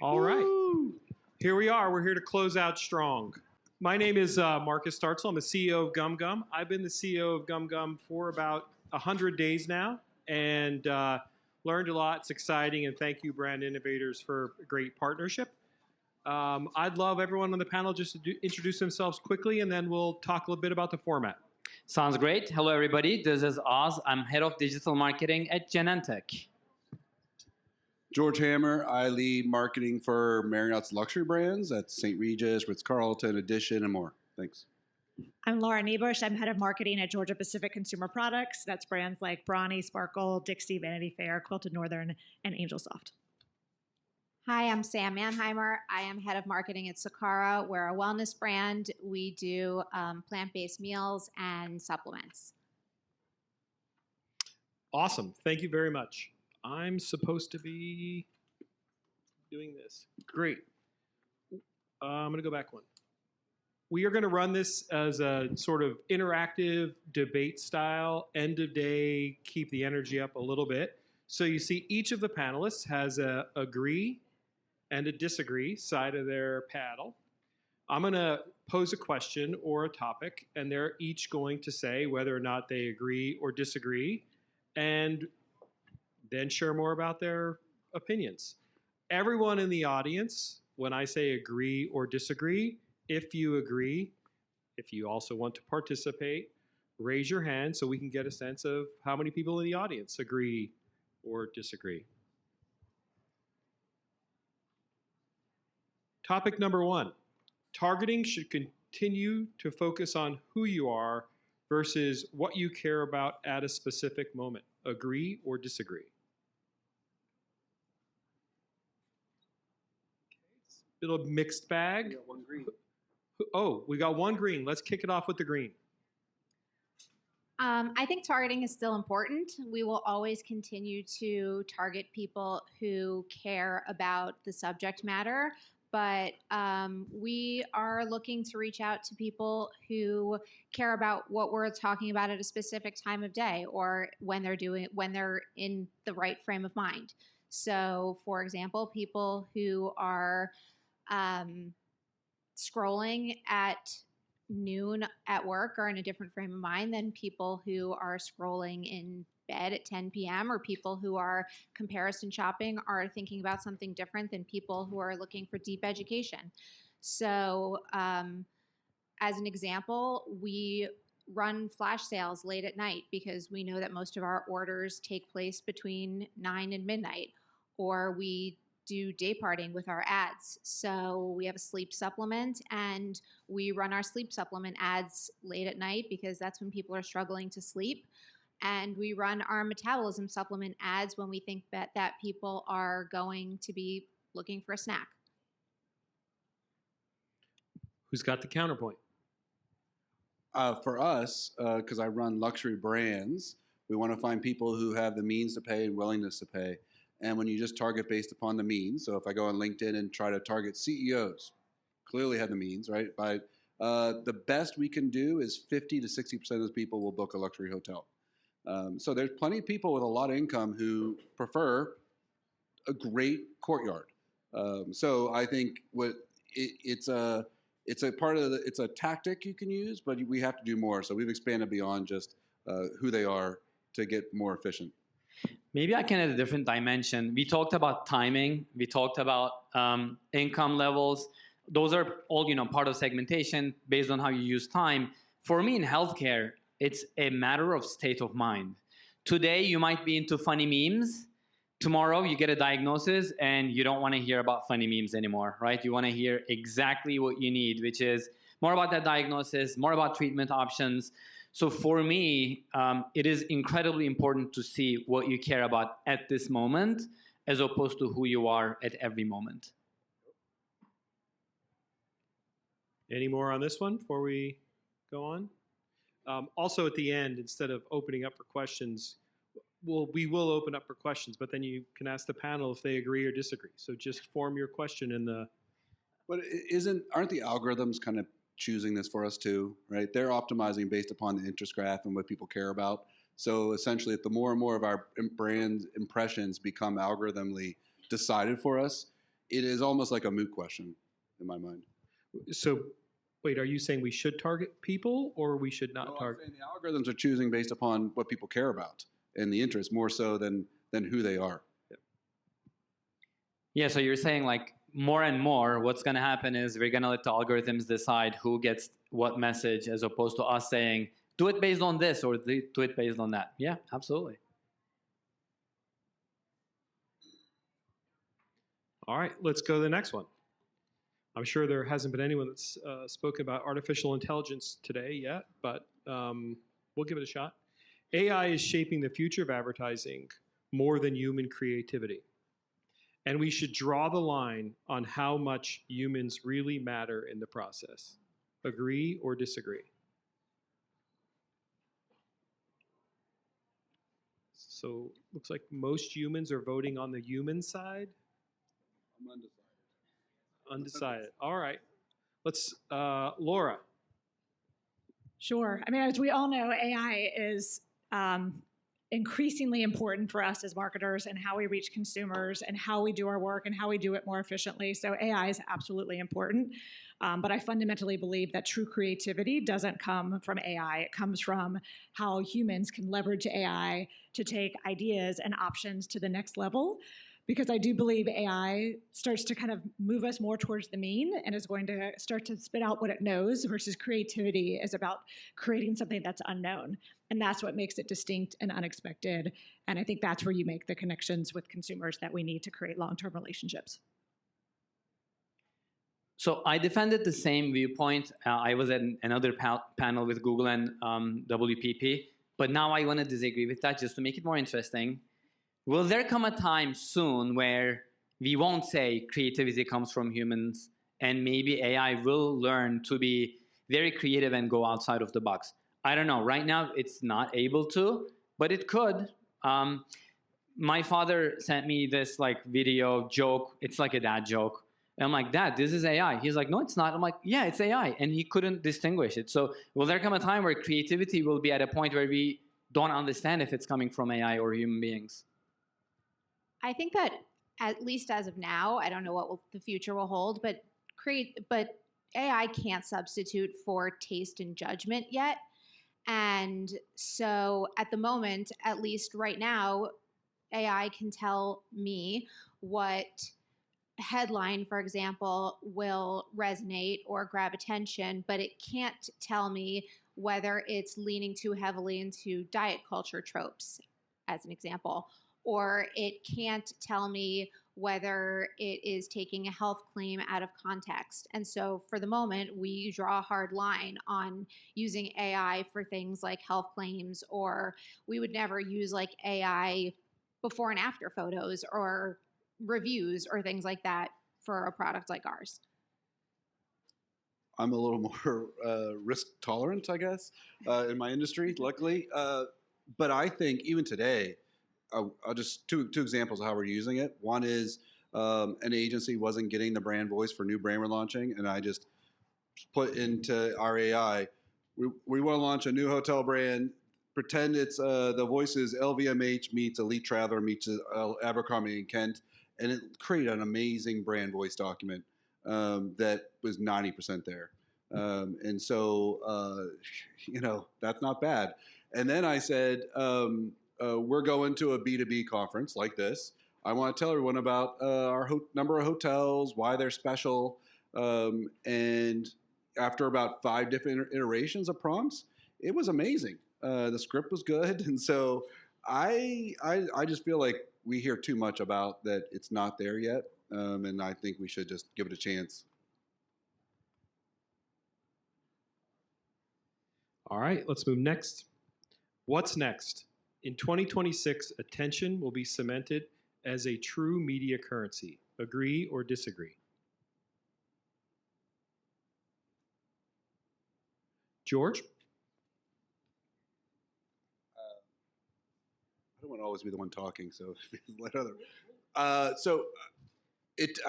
All right. Here we are. We're here to close out strong. My name is Marcus Startzel. I'm the CEO of GumGum. I've been the CEO of GumGum for about 100 days now and learned a lot. It's exciting. And thank you, Brand Innovators, for a great partnership. I'd love everyone on the panel just to introduce themselves quickly, and then we'll talk a little bit about the format. Sounds great. Hello, everybody. This is Oz. I'm head of digital marketing at Genentech. George Hammer. I lead marketing for Marriott's luxury brands. That's St. Regis, Ritz-Carlton, Edition, and more. Thanks. I'm Laura Knebusch. I'm head of marketing at Georgia Pacific Consumer Products. That's brands like Brawny, Sparkle, Dixie, Vanity Fair, Quilted Northern, and Angel Soft. Hi, I'm Sam Manheimer. I am head of marketing at Sakara. We're a wellness brand. We do plant-based meals and supplements. Awesome. Thank you very much. I'm supposed to be doing this. Great. I'm going to go back one. We are going to run this as a sort of interactive debate style, end of day, keep the energy up a little bit. So you see each of the panelists has a agree and a disagree side of their paddle. I'm going to pose a question or a topic, and they're each going to say whether or not they agree or disagree, and then share more about their opinions. Everyone in the audience, when I say agree or disagree, if you agree, if you also want to participate, raise your hand so we can get a sense of how many people in the audience agree or disagree. Topic number one, targeting should continue to focus on who you are versus what you care about at a specific moment. Agree or disagree? Little mixed bag. We got one green. Oh, we got one green. Let's kick it off with the green. I think targeting is still important. We will always continue to target people who care about the subject matter, but we are looking to reach out to people who care about what we're talking about at a specific time of day or when they're in the right frame of mind. So, for example, people who are scrolling at noon at work are in a different frame of mind than people who are scrolling in bed at 10 p.m. or people who are comparison shopping are thinking about something different than people who are looking for deep education. So as an example, we run flash sales late at night because we know that most of our orders take place between 9 and midnight, or we do day parting with our ads. So we have a sleep supplement and we run our sleep supplement ads late at night because that's when people are struggling to sleep. And we run our metabolism supplement ads when we think that people are going to be looking for a snack. Who's got the counterpoint? For us, because I run luxury brands, we want to find people who have the means to pay and willingness to pay. And when you just target based upon the means, so if I go on LinkedIn and try to target CEOs, clearly have the means, right? But the best we can do is 50 to 60% of those people will book a luxury hotel. So there's plenty of people with a lot of income who prefer a great courtyard. So I think it's a tactic you can use, but we have to do more. So we've expanded beyond just who they are to get more efficient. Maybe I can add a different dimension. We talked about timing. We talked about income levels. Those are all, part of segmentation based on how you use time. For me in healthcare, it's a matter of state of mind. Today, you might be into funny memes. Tomorrow, you get a diagnosis and you don't want to hear about funny memes anymore, right? You want to hear exactly what you need, which is more about that diagnosis, more about treatment options. So for me, it is incredibly important to see what you care about at this moment as opposed to who you are at every moment. Any more on this one before we go on? Also at the end, instead of opening up for questions, we will open up for questions, but then you can ask the panel if they agree or disagree. So just form your question in the... But aren't the algorithms kind of choosing this for us too, right? They're optimizing based upon the interest graph and what people care about. So essentially, if the more and more of our brand impressions become algorithmically decided for us, it is almost like a moot question in my mind. So, wait, are you saying we should target people or we should not No, I'm target? saying the algorithms are choosing based upon what people care about and the interest more so than who they are. Yeah, so you're saying like more and more, what's going to happen is we're going to let the algorithms decide who gets what message as opposed to us saying, do it based on this or do it based on that. Yeah, absolutely. All right, let's go to the next one. I'm sure there hasn't been anyone that's spoken about artificial intelligence today yet, but we'll give it a shot. AI is shaping the future of advertising more than human creativity. And we should draw the line on how much humans really matter in the process. Agree or disagree? So looks like most humans are voting on the human side. I'm undecided. Undecided. All right. Let's, Laura. Sure. I mean, as we all know, AI is increasingly important for us as marketers and how we reach consumers and how we do our work and how we do it more efficiently. So AI is absolutely important. But I fundamentally believe that true creativity doesn't come from AI. It comes from how humans can leverage AI to take ideas and options to the next level. Because I do believe AI starts to kind of move us more towards the mean and is going to start to spit out what it knows versus creativity is about creating something that's unknown. And that's what makes it distinct and unexpected. And I think that's where you make the connections with consumers that we need to create long-term relationships. So I defended the same viewpoint. I was at another panel with Google and WPP, but now I want to disagree with that just to make it more interesting. Will there come a time soon where we won't say creativity comes from humans and maybe AI will learn to be very creative and go outside of the box? I don't know. Right now, it's not able to, but it could. My father sent me this like video joke. It's like a dad joke. And I'm like, Dad, this is AI. He's like, no, it's not. I'm like, yeah, it's AI. And he couldn't distinguish it. So will there come a time where creativity will be at a point where we don't understand if it's coming from AI or human beings? I think that at least as of now, I don't know what the future will hold, but AI can't substitute for taste and judgment yet. And so at the moment, at least right now, AI can tell me what headline, for example, will resonate or grab attention, but it can't tell me whether it's leaning too heavily into diet culture tropes, as an example, or it can't tell me whether it is taking a health claim out of context. And so for the moment, we draw a hard line on using AI for things like health claims, or we would never use like AI before and after photos or reviews or things like that for a product like ours. I'm a little more risk tolerant, I guess, in my industry, luckily. But I think even today, I'll just two examples of how we're using it. One is an agency wasn't getting the brand voice for new brand we're launching, and I just put into our AI, we want to launch a new hotel brand. Pretend it's the voice is LVMH meets Elite Traveler meets Abercrombie and Kent, and it created an amazing brand voice document that was 90% there. And so, that's not bad. And then I said, we're going to a B2B conference like this. I want to tell everyone about our number of hotels, why they're special. And after about 5 different iterations of prompts, it was amazing. The script was good. And so I just feel like we hear too much about that it's not there yet. And I think we should just give it a chance. All right, let's move next. What's next? In 2026, attention will be cemented as a true media currency. Agree or disagree? George? I don't want to always be the one talking, so let other. I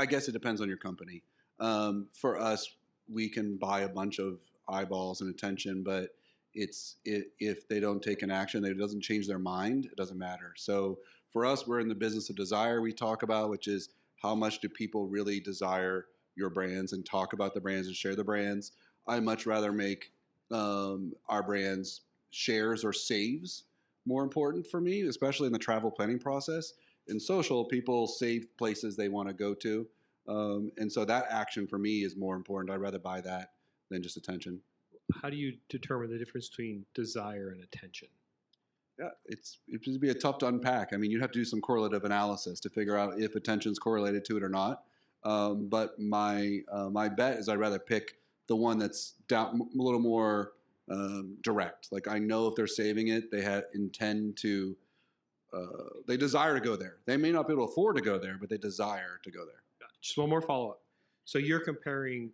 guess it depends on your company. For us, we can buy a bunch of eyeballs and attention, but if they don't take an action, it doesn't change their mind, it doesn't matter. So for us, we're in the business of desire we talk about, which is how much do people really desire your brands and talk about the brands and share the brands. I much rather make our brands shares or saves more important for me, especially in the travel planning process. In social, people save places they want to go to. And so that action for me is more important. I'd rather buy that than just attention. How do you determine the difference between desire and attention? Yeah, it would be tough to unpack. I mean, you'd have to do some correlative analysis to figure out if attention's correlated to it or not. But my bet is I'd rather pick the one that's down a little more direct. Like I know if they're saving it, they intend to, they desire to go there. They may not be able to afford to go there, but they desire to go there. Just one more follow-up. So you're comparing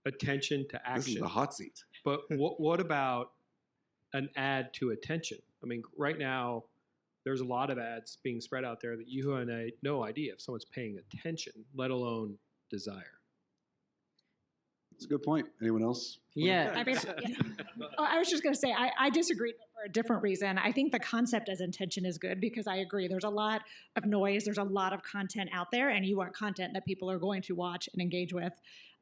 attention to action. This is the hot seat. But what about an ad to attention? I mean, right now, there's a lot of ads being spread out there that you have no idea if someone's paying attention, let alone desire. That's a good point. Anyone else? Yeah. I mean, I was just going to say, I disagree for a different reason. I think the concept as intention is good because I agree. There's a lot of noise. There's a lot of content out there, and you want content that people are going to watch and engage with,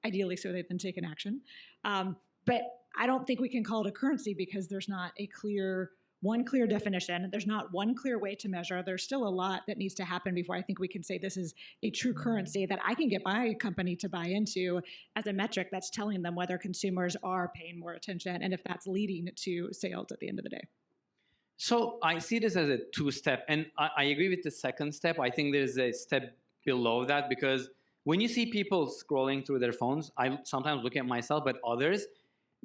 ideally so they can take an action. But I don't think we can call it a currency because there's not one clear definition. There's not one clear way to measure. There's still a lot that needs to happen before I think we can say this is a true currency that I can get my company to buy into as a metric that's telling them whether consumers are paying more attention and if that's leading to sales at the end of the day. So I see this as a two-step, and I agree with the second step. I think there's a step below that because when you see people scrolling through their phones, I sometimes look at myself, but others,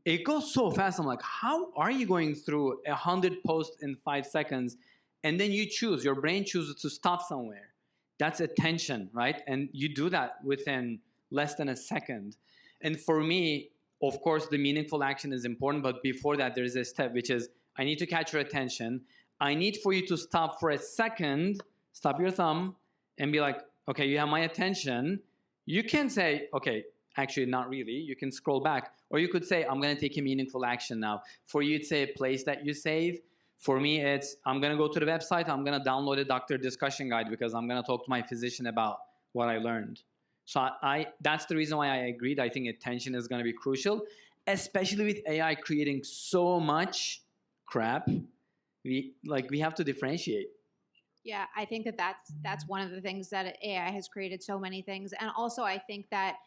it goes so fast. I'm like, how are you going through 100 posts in 5 seconds? And then your brain chooses to stop somewhere. That's attention, right? And you do that within less than a second. And for me, of course, the meaningful action is important. But before that, there's a step, which is I need to catch your attention. I need for you to stop for a second, stop your thumb, and be like, okay, you have my attention. You can say, okay, actually, not really. You can scroll back. Or you could say, I'm going to take a meaningful action now. For you, it's a place that you save. For me, it's I'm going to go to the website. I'm going to download a doctor discussion guide because I'm going to talk to my physician about what I learned. So that's the reason why I agreed. I think attention is going to be crucial, especially with AI creating so much crap. We have to differentiate. Yeah, I think that's one of the things that AI has created so many things. And also I think that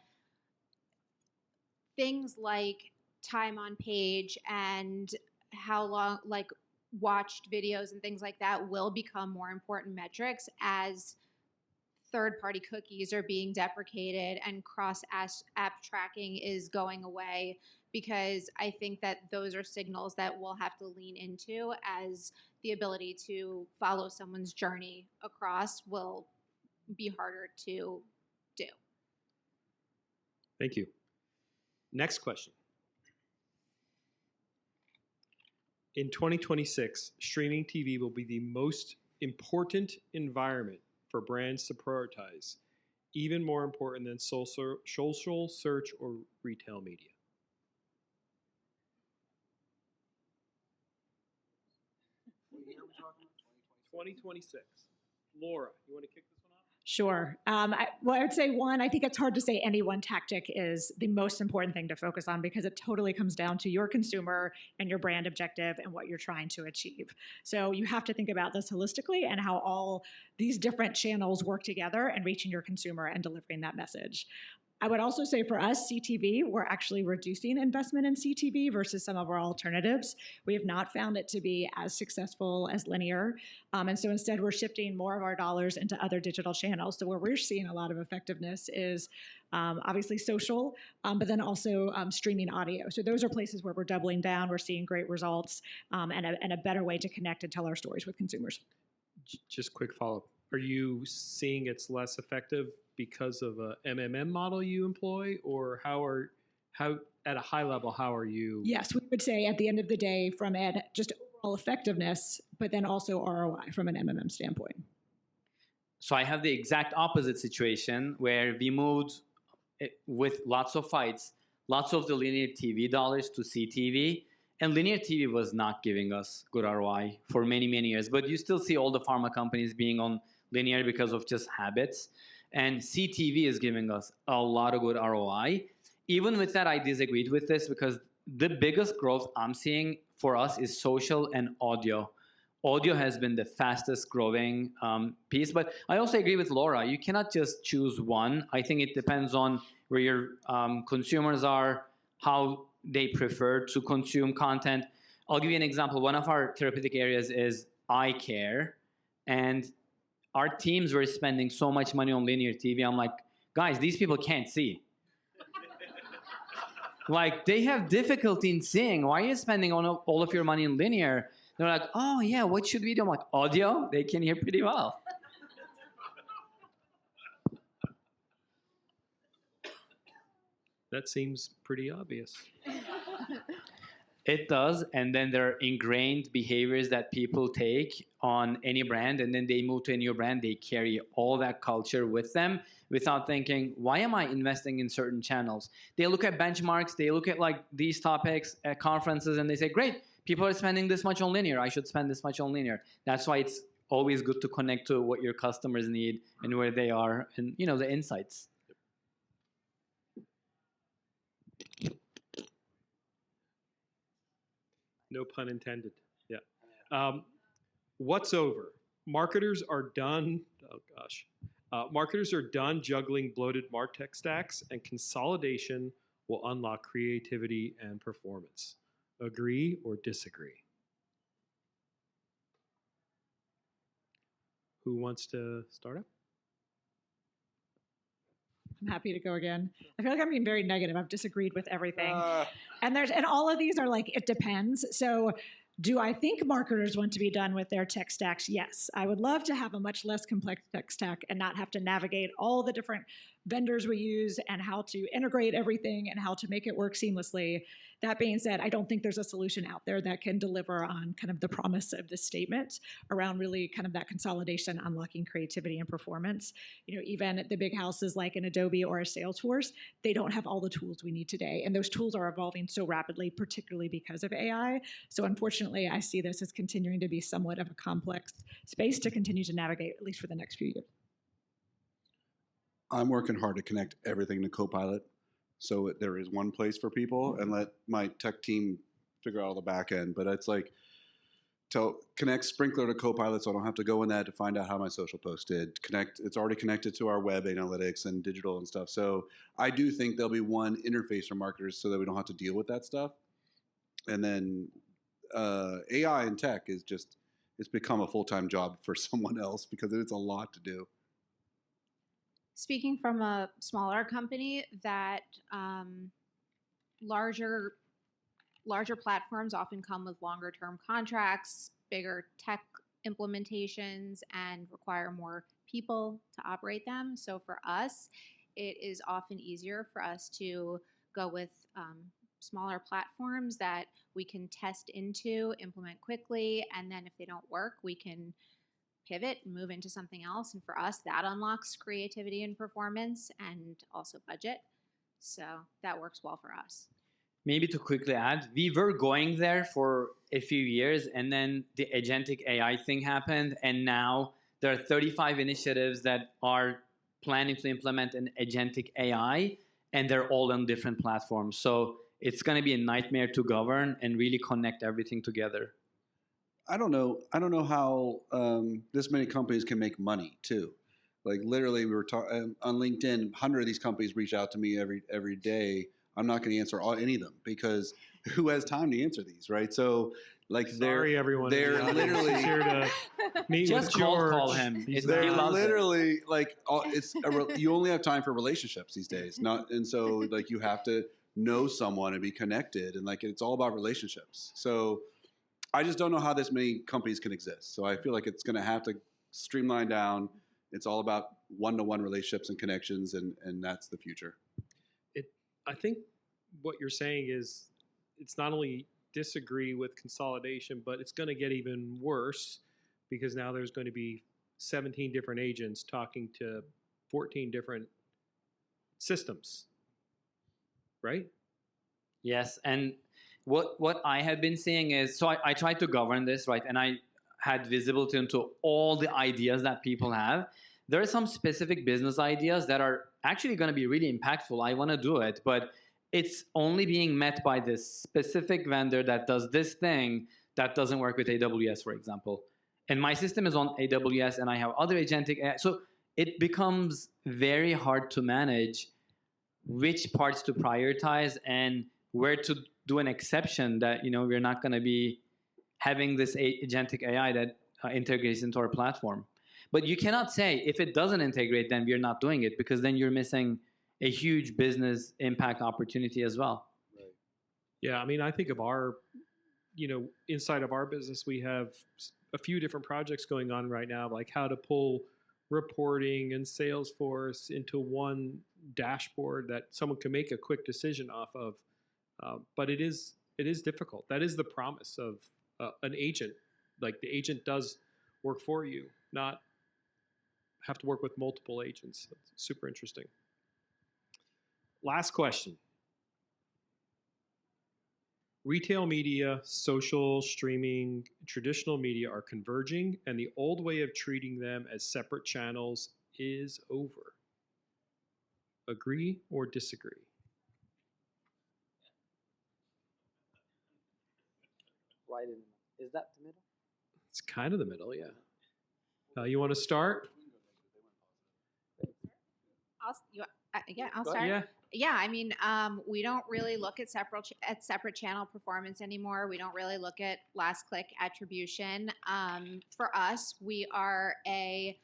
things like time on page and how long, like watched videos and things like that will become more important metrics as third-party cookies are being deprecated and cross-app tracking is going away, because I think that those are signals that we'll have to lean into as the ability to follow someone's journey across will be harder to do. Thank you. Next question. In 2026, streaming TV will be the most important environment for brands to prioritize, even more important than social search or retail media. What year are we talking about? 2026. Laura, you want to kick this one off? Sure. I would say one, I think it's hard to say any one tactic is the most important thing to focus on because it totally comes down to your consumer and your brand objective and what you're trying to achieve. So you have to think about this holistically and how all these different channels work together and reaching your consumer and delivering that message. I would also say for us, CTV, we're actually reducing investment in CTV versus some of our alternatives. We have not found it to be as successful as linear. And so instead, we're shifting more of our dollars into other digital channels. So where we're seeing a lot of effectiveness is obviously social, but then also streaming audio. So those are places where we're doubling down. We're seeing great results and a better way to connect and tell our stories with consumers. Just quick follow-up. Are you seeing it's less effective because of a MMM model you employ, or how at a high level, how are you? Yes, we would say at the end of the day from just overall effectiveness, but then also ROI from an MMM standpoint. So I have the exact opposite situation where we moved with lots of fights, lots of the linear TV dollars to CTV, and linear TV was not giving us good ROI for many, many years. But you still see all the pharma companies being on linear because of just habits. And CTV is giving us a lot of good ROI. Even with that, I disagreed with this because the biggest growth I'm seeing for us is social and audio. Audio has been the fastest growing piece, but I also agree with Laura. You cannot just choose one. I think it depends on where your consumers are, how they prefer to consume content. I'll give you an example. One of our therapeutic areas is eye care, and our teams were spending so much money on linear TV. I'm like, guys, these people can't see. Like, they have difficulty in seeing. Why are you spending all of your money in linear? They're like, oh, yeah, what should we do? I'm like, audio? They can hear pretty well. That seems pretty obvious. It does, and then there are ingrained behaviors that people take on any brand, and then they move to a new brand. They carry all that culture with them without thinking, why am I investing in certain channels? They look at benchmarks, they look at like these topics at conferences, and they say, great, people are spending this much on linear. I should spend this much on linear. That's why it's always good to connect to what your customers need and where they are, and the insights. No pun intended. Yeah. What's over? Marketers are done. Oh gosh. Marketers are done juggling bloated MarTech stacks, and consolidation will unlock creativity and performance. Agree or disagree? Who wants to start up? I'm happy to go again. I feel like I'm being very negative. I've disagreed with everything. And all of these are like, it depends. So do I think marketers want to be done with their tech stacks? Yes. I would love to have a much less complex tech stack and not have to navigate all the different vendors we use and how to integrate everything and how to make it work seamlessly. That being said, I don't think there's a solution out there that can deliver on kind of the promise of this statement around really kind of that consolidation, unlocking creativity and performance. Even the big houses like an Adobe or a Salesforce, they don't have all the tools we need today. And those tools are evolving so rapidly, particularly because of AI. So unfortunately, I see this as continuing to be somewhat of a complex space to continue to navigate, at least for the next few years. I'm working hard to connect everything to Copilot, so there is one place for people, and let my tech team figure out all the back end. But it's like, to connect Sprinkler to Copilot, so I don't have to go in that to find out how my social post did. It's already connected to our web analytics and digital and stuff. So I do think there'll be one interface for marketers so that we don't have to deal with that stuff. And then AI and tech it's become a full-time job for someone else because it's a lot to do. Speaking from a smaller company, that larger platforms often come with longer term contracts, bigger tech implementations, and require more people to operate them. So for us, it is often easier for us to go with smaller platforms that we can test into, implement quickly, and then if they don't work, we can pivot and move into something else. And for us, that unlocks creativity and performance and also budget. So that works well for us. Maybe to quickly add, we were going there for a few years, and then the agentic AI thing happened, and now there are 35 initiatives that are planning to implement an agentic AI, and they're all on different platforms. So it's going to be a nightmare to govern and really connect everything together. I don't know how this many companies can make money too. Like literally, we were talking on LinkedIn. 100 of these companies reach out to me every day. I'm not going to answer any of them because who has time to answer these, right? So, like, Sorry, everyone. They're literally here to meet just with George. call him. They're loves literally it. Like you only have time for relationships these days. And so like you have to know someone and be connected, and like it's all about relationships. So I just don't know how this many companies can exist. So I feel like it's going to have to streamline down. It's all about one-to-one relationships and connections, and that's the future. I think what you're saying is it's not only disagree with consolidation, but it's going to get even worse because now there's going to be 17 different agents talking to 14 different systems, right? Yes, and what I have been seeing is, so I tried to govern this, right? And I had visibility into all the ideas that people have. there are some specific business ideas that are actually going to be really impactful. I want to do it, but it's only being met by this specific vendor that does this thing that doesn't work with AWS, for example. And my system is on AWS, and I have other agentic AI. So it becomes very hard to manage which parts to prioritize and where to do an exception that, we're not going to be having this agentic AI that integrates into our platform. But you cannot say if it doesn't integrate, then we're not doing it, because then you're missing a huge business impact opportunity as well. Right. Yeah, I mean, I think of our, inside of our business, we have a few different projects going on right now, like how to pull reporting and Salesforce into one dashboard that someone can make a quick decision off of. But it is difficult. That is the promise of an agent. Like, the agent does work for you, not have to work with multiple agents. That's super interesting. Last question. Retail media, social, streaming, traditional media are converging, and the old way of treating them as separate channels is over. Agree or disagree? Right in. Is that the middle? It's kind of the middle, yeah. You want to start? I'll start. Yeah. Yeah, I mean, we don't really look at separate channel performance anymore. We don't really look at last click attribution. For us, we are in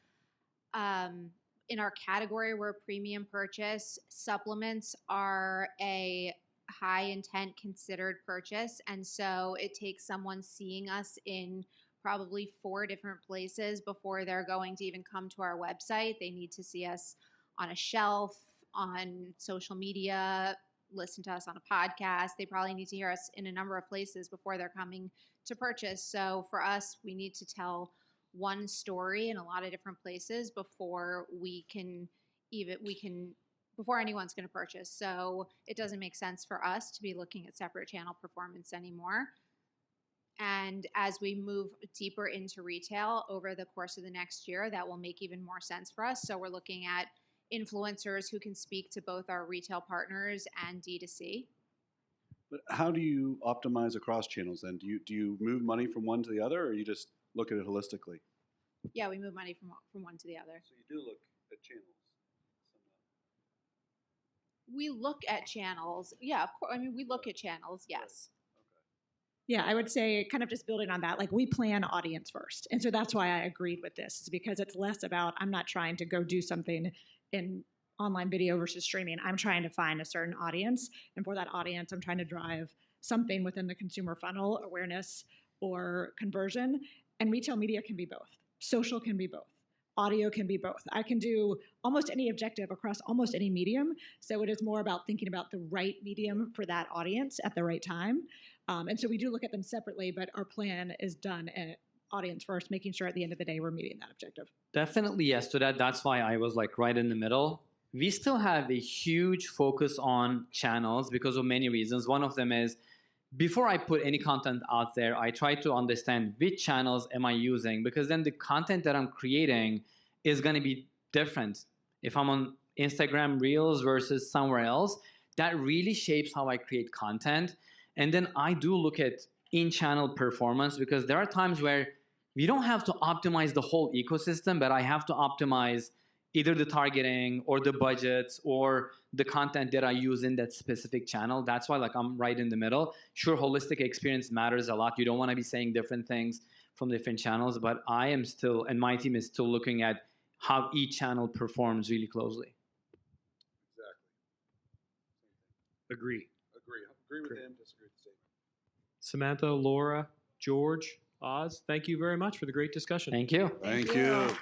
our category, we're a premium purchase. Supplements are a high intent considered purchase, and so it takes someone seeing us in probably 4 different places before they're going to even come to our website. They need to see us on a shelf, on social media, listen to us on a podcast. They probably need to hear us in a number of places before they're coming to purchase. So for us, we need to tell one story in a lot of different places before before anyone's going to purchase. So it doesn't make sense for us to be looking at separate channel performance anymore. And as we move deeper into retail over the course of the next year, that will make even more sense for us. So we're looking at influencers who can speak to both our retail partners and D2C. But how do you optimize across channels then? Do you move money from one to the other, or you just look at it holistically? Yeah, we move money from one to the other. So you do look at channels. We look at channels. Yeah, of course. I mean, we look at channels, yes. Yeah, I would say, kind of just building on that, like, we plan audience first. And so that's why I agreed with this, is because it's less about, I'm not trying to go do something in online video versus streaming. I'm trying to find a certain audience. And for that audience, I'm trying to drive something within the consumer funnel, awareness or conversion. And retail media can be both. Social can be both. Audio can be both. I can do almost any objective across almost any medium. So it is more about thinking about the right medium for that audience at the right time. And so we do look at them separately, but our plan is done at audience first, making sure at the end of the day we're meeting that objective. Definitely yes to that. That's why I was like right in the middle. We still have a huge focus on channels because of many reasons. One of them is, before I put any content out there, I try to understand which channels am I using, because then the content that I'm creating is going to be different. If I'm on Instagram Reels versus somewhere else, that really shapes how I create content. And then I do look at in-channel performance, because there are times where we don't have to optimize the whole ecosystem, but I have to optimize either the targeting or the budgets or the content that I use in that specific channel. That's why, like, I'm right in the middle. Sure, holistic experience matters a lot. You don't want to be saying different things from different channels, but I am still, and my team is still looking at how each channel performs really closely. Exactly. Agree. Agree with him, disagree with the statement. Samantha, Laura, George, Oz, thank you very much for the great discussion. Thank you. Thank you.